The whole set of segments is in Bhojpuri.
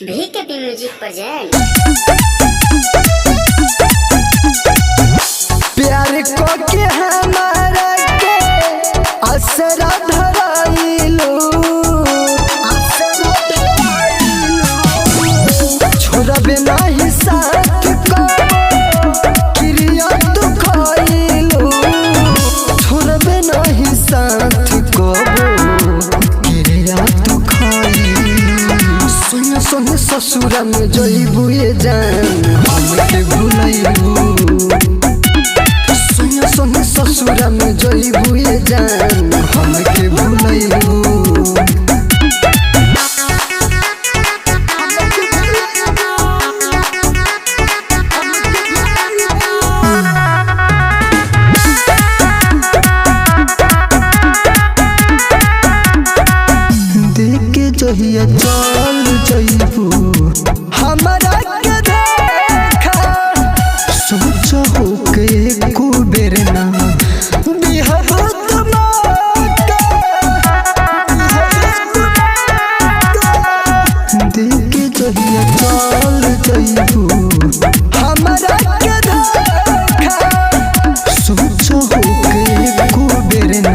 VKP music present. प्यार को के हमारा के असरा धराइलू छोड़बे नहीं साथ को क्रिया तू खाइलू छोड़बे नहीं साथ को क्रिया तू खाइलू सुन सुन ससुरा में जइबू ये जान हमके भुलाइबू सुन ससुरा में जइबू ये जान हमके भुलाइबू देख के जहिया चल जइबू हमरा के देखा सोच हो के एको बेर ना देख के जहिया चल जइबू हमरा के देखा सोच हो के एको बेर ना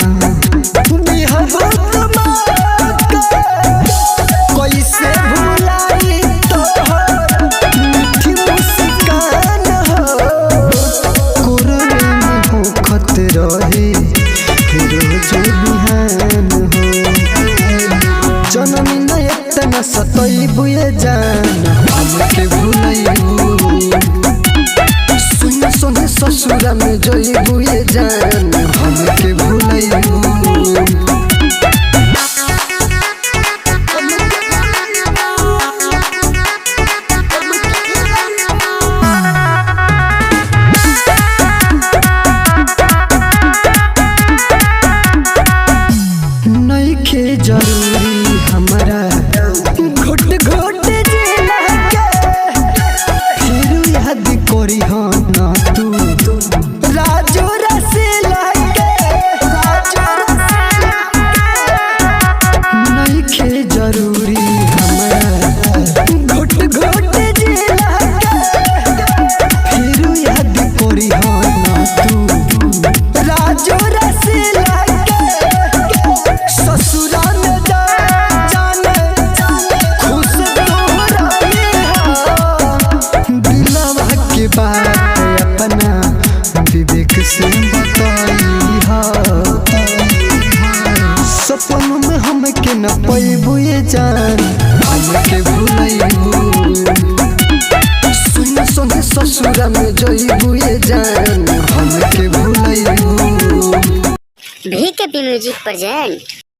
कैसे भुलाई तोहर मीठी मुस्कान हो कोरवे में होखत रहे रोज बिहान हो जनमी न इतना सतइबू ये जान हमके भुलाइबू सुन सुन ससुरा में जइबू ये जान हमके भुलाइबू नइखे जरूरी हमरा घुट घुट जिला के फिर याद करी हम ना तू राजू रसीला के नइखे जरूरी हमरा घुट घुट जिला के फिर याद करी हम ना तू राजू रसीला ससुरा में जाने खुश तोहरा दिलवा के बात अपना विवेक से बताई सपन में हमके न पैबू ये जान हमके भुलाइबू सुन सुन ससुरा में जइबू ये जान हमके भुलाइबू VKP म्यूजिक प्रेजेंट।